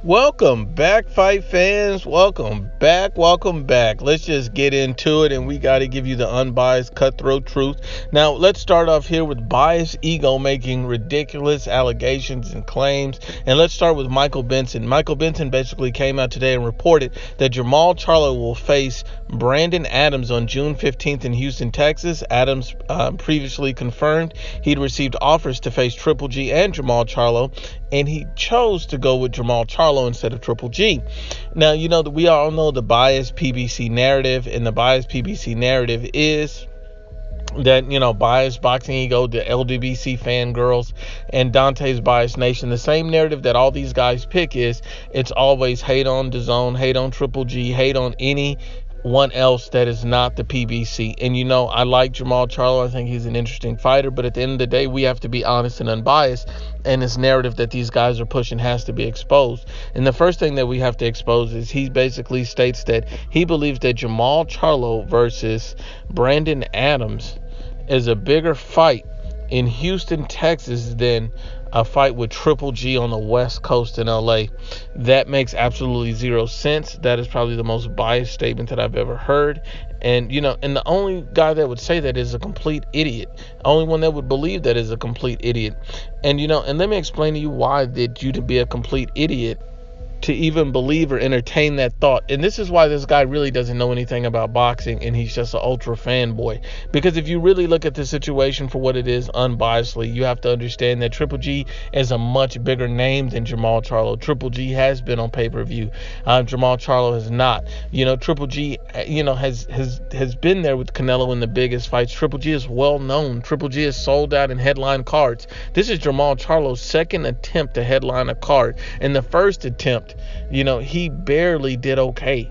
Welcome back, fight fans. Welcome back. Welcome back. Let's just get into it, and we got to give you the unbiased, cutthroat truth. Now, let's start off here with biased ego making ridiculous allegations and claims. And let's start with Michael Benson. Michael Benson basically came out today and reported that Jermall Charlo will face Brandon Adams on June 15th in Houston, Texas. Adams previously confirmed he'd received offers to face Triple G and Jermall Charlo, and he chose to go with Jermall Charlo instead of Triple G. Now, you know, we all know the biased PBC narrative, and the biased PBC narrative is that, you know, biased boxing ego, the LDBC fangirls, and Dante's Biased Nation. The same narrative that all these guys pick is it's always hate on DAZN, hate on Triple G, hate on anyone else that is not the PBC. And, you know, I like Jermall Charlo. I think he's an interesting fighter, but at the end of the day, we have to be honest and unbiased, and this narrative that these guys are pushing has to be exposed. And the first thing that we have to expose is he basically states that he believes that Jermall Charlo versus Brandon Adams is a bigger fight in Houston, Texas than a fight with Triple G on the West Coast in LA. That makes absolutely zero sense. That is probably the most biased statement that I've ever heard. And, you know, and the only guy that would say that is a complete idiot. The only one that would believe that is a complete idiot. And, you know, and let me explain to you why that you to be a complete idiot to even believe or entertain that thought. And this is why this guy really doesn't know anything about boxing, and he's just an ultra fanboy. Because if you really look at the situation for what it is unbiasedly, you have to understand that Triple G is a much bigger name than Jermall Charlo. Triple G has been on pay-per-view. Jermall Charlo has not. You know, Triple G, you know, has been there with Canelo in the biggest fights. Triple G is well known. Triple G is sold out in headline cards. This is Jermall Charlo's second attempt to headline a card. And the first attempt, you know, he barely did okay.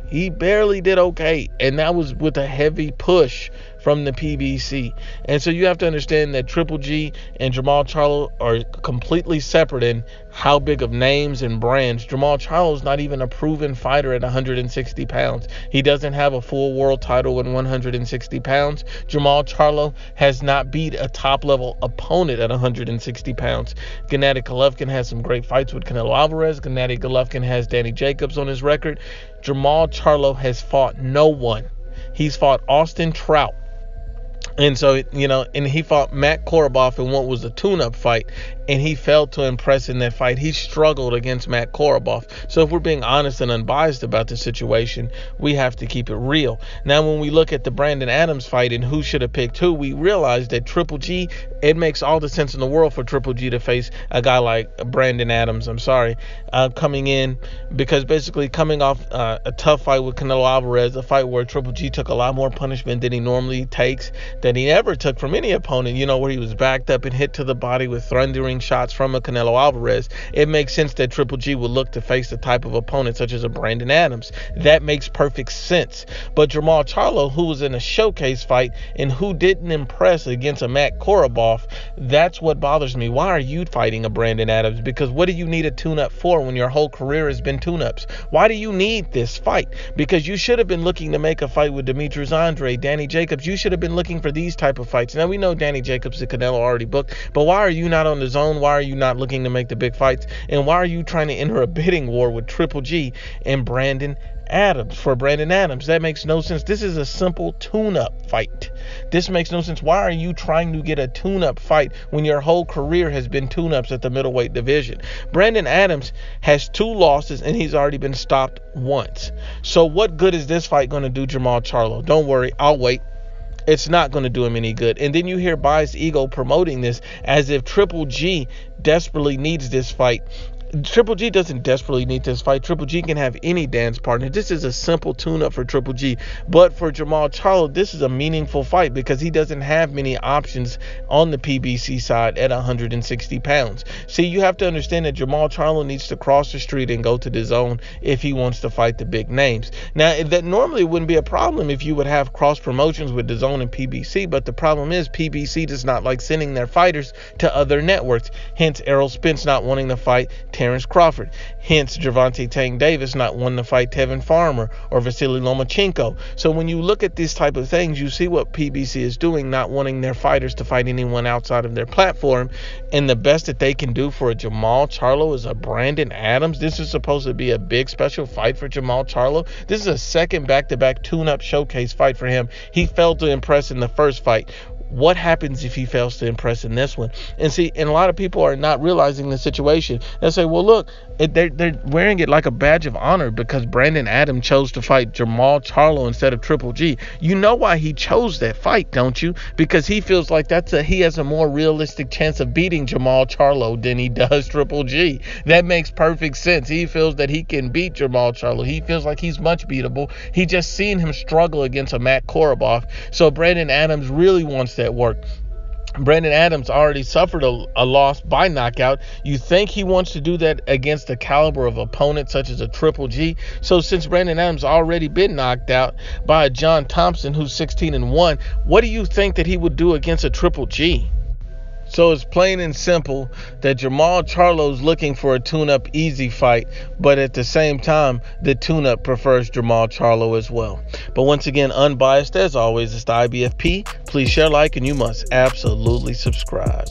And that was with a heavy push from the PBC. And so you have to understand that Triple G and Jermall Charlo are completely separate in how big of names and brands. Jermall Charlo is not even a proven fighter at 160 pounds. He doesn't have a full world title in 160 pounds. Jermall Charlo has not beat a top-level opponent at 160 pounds. Gennady Golovkin has some great fights with Canelo Alvarez. Gennady Golovkin has Danny Jacobs on his record. Jermall Charlo has fought no one. He's fought Austin Trout. And so, you know, and he fought Matt Korobov in what was a tune-up fight, and he failed to impress in that fight. He struggled against Matt Korobov. So if we're being honest and unbiased about the situation, we have to keep it real. Now, when we look at the Brandon Adams fight and who should have picked who, we realize that Triple G, it makes all the sense in the world for Triple G to face a guy like Brandon Adams, coming in, because basically coming off a tough fight with Canelo Alvarez, a fight where Triple G took a lot more punishment than he normally takes, that he never took from any opponent, you know, where he was backed up and hit to the body with thundering shots from a Canelo Alvarez. It makes sense that Triple G would look to face the type of opponent such as a Brandon Adams. That makes perfect sense. But Jermall Charlo, who was in a showcase fight and who didn't impress against a Matt Korobov, that's what bothers me. Why are you fighting a Brandon Adams? Because what do you need a tune-up for when your whole career has been tune-ups? Why do you need this fight? Because you should have been looking to make a fight with Demetrius Andrade, Danny Jacobs. You should have been looking for these type of fights. Now, we know Danny Jacobs and Canelo already booked, but why are you not on the zone? Why are you not looking to make the big fights? And why are you trying to enter a bidding war with Triple G and Brandon Adams for Brandon Adams? That makes no sense. This is a simple tune-up fight. This makes no sense. Why are you trying to get a tune-up fight when your whole career has been tune-ups at the middleweight division? Brandon Adams has 2 losses and he's already been stopped once. So what good is this fight going to do Jermall Charlo? Don't worry, I'll wait. It's not going to do him any good. And then you hear Biased Ego promoting this as if Triple G desperately needs this fight. Triple G doesn't desperately need this fight. Triple G can have any dance partner. This is a simple tune-up for Triple G. But for Jermall Charlo, this is a meaningful fight because he doesn't have many options on the PBC side at 160 pounds. See, you have to understand that Jermall Charlo needs to cross the street and go to the zone if he wants to fight the big names. Now, that normally wouldn't be a problem if you would have cross promotions with the zone and PBC, but the problem is PBC does not like sending their fighters to other networks. Hence, Errol Spence not wanting to fight Terrence Crawford. Hence, Gervonta Tank Davis not wanting to fight Tevin Farmer or Vasily Lomachenko. So when you look at these type of things, you see what PBC is doing, not wanting their fighters to fight anyone outside of their platform. And the best that they can do for a Jermall Charlo is a Brandon Adams. This is supposed to be a big special fight for Jermall Charlo. This is a second back-to-back tune-up showcase fight for him. He failed to impress in the first fight. What happens if he fails to impress in this one? And see, and a lot of people are not realizing the situation. They'll say, well, look, they're wearing it like a badge of honor because Brandon Adams chose to fight Jermall Charlo instead of Triple G. You know why he chose that fight, don't you? Because he feels like he has a more realistic chance of beating Jermall Charlo than he does Triple G. That makes perfect sense. He feels that he can beat Jermall Charlo. He feels like he's much beatable. He just seen him struggle against a Matt Korobov. So Brandon Adams really wants that work. Brandon Adams already suffered a loss by knockout. You think he wants to do that against the caliber of opponent such as a Triple G. So since Brandon Adams already been knocked out by a John Thompson who's 16-1, what do you think that he would do against a Triple G? So it's plain and simple that Jermall Charlo's looking for a tune-up easy fight, but at the same time, the tune-up prefers Jermall Charlo as well. But once again, unbiased as always, it's the IBFP. Please share, like, and you must absolutely subscribe.